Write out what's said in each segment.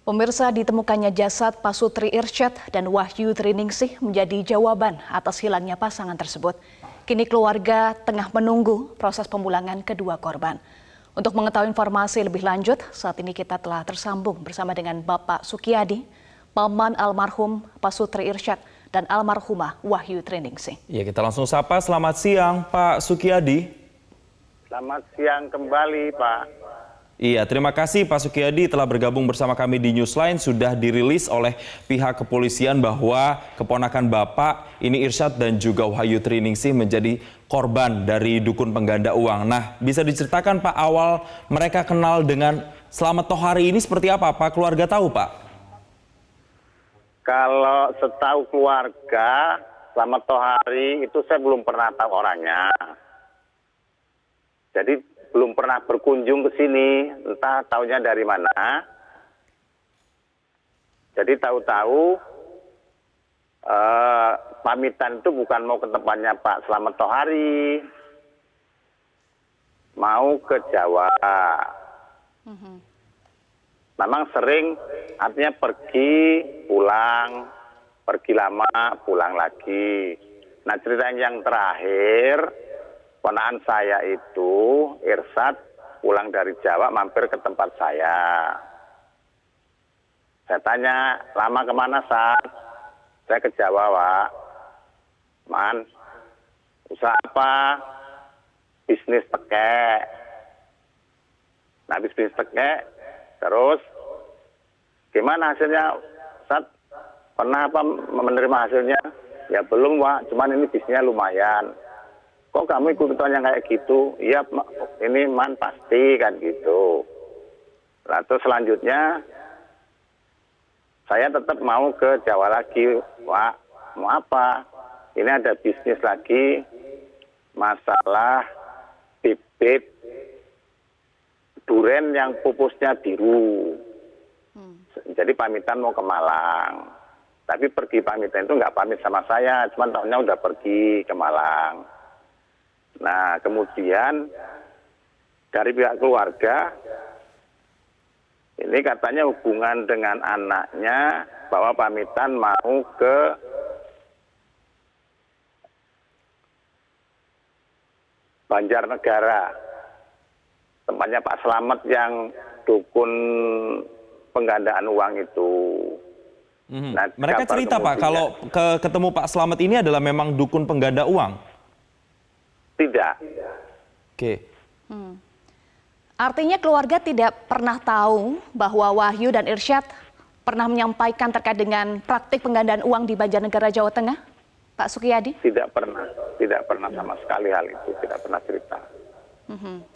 Pemirsa, ditemukannya jasad Pak Sutri Irsyad dan Wahyu Triningsih menjadi jawaban atas hilangnya pasangan tersebut. Kini keluarga tengah menunggu proses pemulangan kedua korban. Untuk mengetahui informasi lebih lanjut, saat ini kita telah tersambung bersama dengan Bapak Sukiyadi, paman almarhum Pak Sutri Irsyad dan almarhumah Wahyu Triningsih. Ya, kita langsung sapa. Selamat siang, Pak Sukiyadi. Selamat siang kembali, Pak. Iya, terima kasih Pak Sukiyadi telah bergabung bersama kami di Newsline. Sudah dirilis oleh pihak kepolisian bahwa keponakan Bapak ini Irsyad dan juga Wahyu Triningsih menjadi korban dari dukun pengganda uang. Nah, bisa diceritakan Pak, awal mereka kenal dengan Slamet Tohari ini seperti apa? Pak, keluarga tahu Pak? Kalau setahu keluarga, Slamet Tohari itu saya belum pernah tahu orangnya. Jadi belum pernah berkunjung ke sini, entah taunya dari mana. Jadi tahu-tahu pamitan itu bukan mau ke tempatnya Pak Slamet Tohari, mau ke Jawa. Memang sering, artinya pergi, pulang, pergi lama, pulang lagi. Nah, cerita yang terakhir, ponakan saya itu, Irsyad, pulang dari Jawa mampir ke tempat saya. Saya tanya, lama kemana, Sat? Saya ke Jawa, Pak. Man, usaha apa? Bisnis tekek. Nah, bisnis tekek, terus gimana hasilnya, Sat? Pernah apa menerima hasilnya? Ya belum, Pak, cuman ini bisnisnya lumayan. Kok kamu ikutan yang kayak gitu? Iya, ini man pasti kan gitu. Lalu selanjutnya saya tetap mau ke Jawa lagi. Wah, mau apa? Ini ada bisnis lagi, masalah bibit duren yang pupusnya biru. Jadi pamitan mau ke Malang. Tapi pergi pamitan itu nggak pamit sama saya, cuman tahunya udah pergi ke Malang. Nah, kemudian dari pihak keluarga, ini katanya hubungan dengan anaknya bahwa pamitan mau ke Banjarnegara, tempatnya Pak Slamet yang dukun penggandaan uang itu. Nah, mereka cerita Pak, kalau ketemu Pak Slamet ini adalah memang dukun pengganda uang? Tidak. Oke. Artinya keluarga tidak pernah tahu bahwa Wahyu dan Irsyad pernah menyampaikan terkait dengan praktik penggandaan uang di Banjarnegara, Jawa Tengah, Pak Sukiyadi? Tidak pernah sama sekali hal itu, tidak pernah cerita.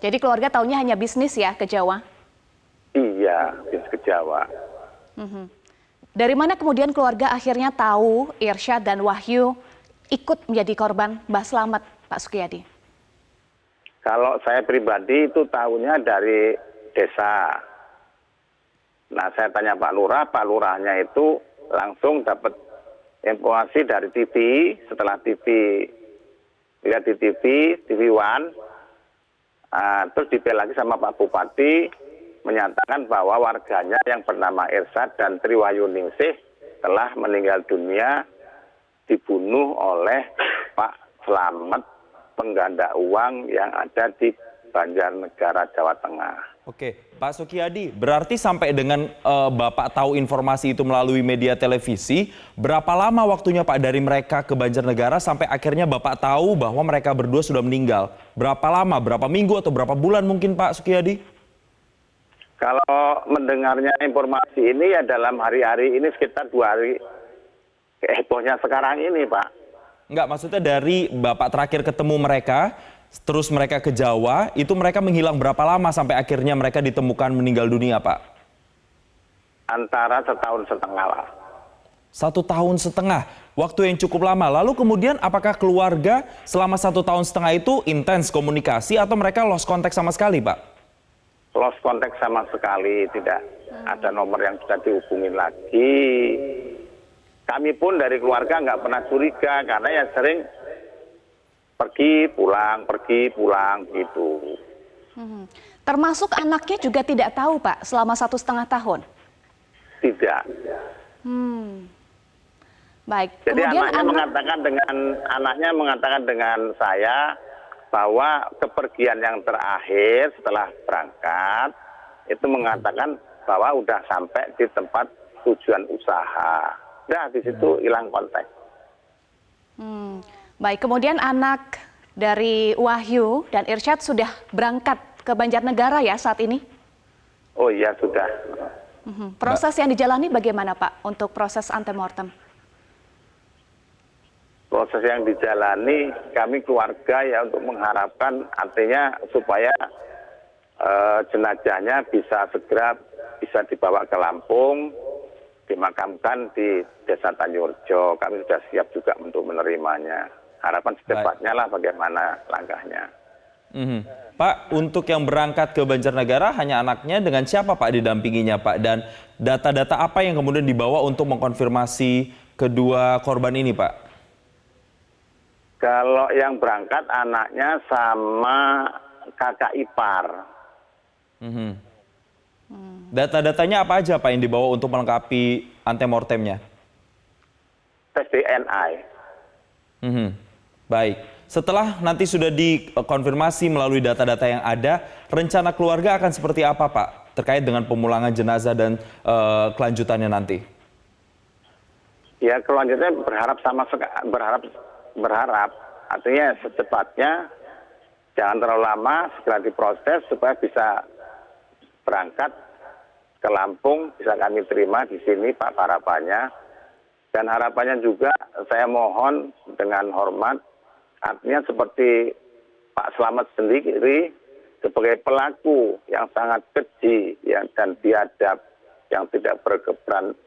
Jadi keluarga taunya hanya bisnis ya ke Jawa? Iya, bisnis ke Jawa. Dari mana kemudian keluarga akhirnya tahu Irsyad dan Wahyu ikut menjadi korban Mbah Slamet, Pak Sukiyadi? Kalau saya pribadi itu tahunya dari desa. Nah, saya tanya Pak Lurah, Pak Lurahnya itu langsung dapat informasi dari TV, setelah lihat di TV One, terus dipel lagi sama Pak Bupati, menyatakan bahwa warganya yang bernama Irsyad dan Tri Wahyu Ningsih telah meninggal dunia dibunuh oleh Pak Slamet, pengganda uang yang ada di Banjarnegara, Jawa Tengah. Oke, Pak Sukiyadi, berarti sampai dengan Bapak tahu informasi itu melalui media televisi, berapa lama waktunya Pak dari mereka ke Banjarnegara sampai akhirnya Bapak tahu bahwa mereka berdua sudah meninggal? Berapa lama, berapa minggu atau berapa bulan mungkin Pak Sukiyadi? Kalau mendengarnya informasi ini ya dalam hari-hari ini sekitar 2 hari kehebohnya sekarang ini, Pak. Enggak, maksudnya dari Bapak terakhir ketemu mereka, terus mereka ke Jawa, itu mereka menghilang berapa lama sampai akhirnya mereka ditemukan meninggal dunia, Pak? Antara 1,5 tahun lah. 1,5 tahun, waktu yang cukup lama. Lalu kemudian apakah keluarga selama 1,5 tahun itu intens komunikasi atau mereka lost contact sama sekali, Pak? Lost contact sama sekali, tidak ada nomor yang bisa dihubungin lagi. Kami pun dari keluarga nggak pernah curiga karena ya sering pergi pulang gitu. Termasuk anaknya juga tidak tahu Pak selama 1,5 tahun? tidak. Baik. Jadi Kemudian anaknya mengatakan dengan saya bahwa kepergian yang terakhir setelah berangkat itu mengatakan bahwa udah sampai di tempat tujuan usaha. Nah, di situ hilang kontak. Baik, kemudian anak dari Wahyu dan Irsyad sudah berangkat ke Banjarnegara ya saat ini? Oh iya, sudah. Proses yang dijalani bagaimana Pak untuk proses antemortem? Proses yang dijalani kami keluarga ya untuk mengharapkan artinya supaya jenazahnya bisa segera dibawa ke Lampung, dimakamkan di Desa Tanjurjo. Kami sudah siap juga untuk menerimanya. Harapan secepatnya lah bagaimana langkahnya. Pak, untuk yang berangkat ke Banjarnegara hanya anaknya, dengan siapa Pak didampinginya Pak? Dan data-data apa yang kemudian dibawa untuk mengkonfirmasi kedua korban ini Pak? Kalau yang berangkat anaknya sama kakak ipar. Data-datanya apa aja Pak yang dibawa untuk melengkapi antemortemnya? Tes DNA. Baik. Setelah nanti sudah dikonfirmasi melalui data-data yang ada, rencana keluarga akan seperti apa Pak terkait dengan pemulangan jenazah dan kelanjutannya nanti? Ya, kelanjutannya berharap artinya secepatnya, jangan terlalu lama, segera diproses supaya bisa berangkat ke Lampung, bisa kami terima di sini Pak harapannya. Dan harapannya juga saya mohon dengan hormat, artinya seperti Pak Slamet sendiri sebagai pelaku yang sangat keji ya, dan biadab, yang tidak berkeperan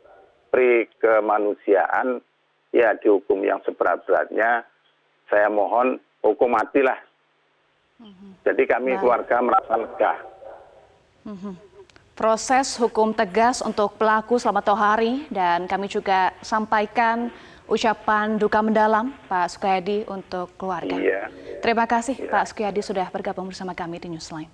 pri kemanusiaan, ya dihukum yang seberat-beratnya. Saya mohon hukum mati lah. Jadi kami keluarga merasa lega. Proses hukum tegas untuk pelaku Slamet Tohari, dan kami juga sampaikan ucapan duka mendalam Pak Sukiyadi untuk keluarga. Iya. Terima kasih Pak Sukiyadi sudah bergabung bersama kami di Newsline.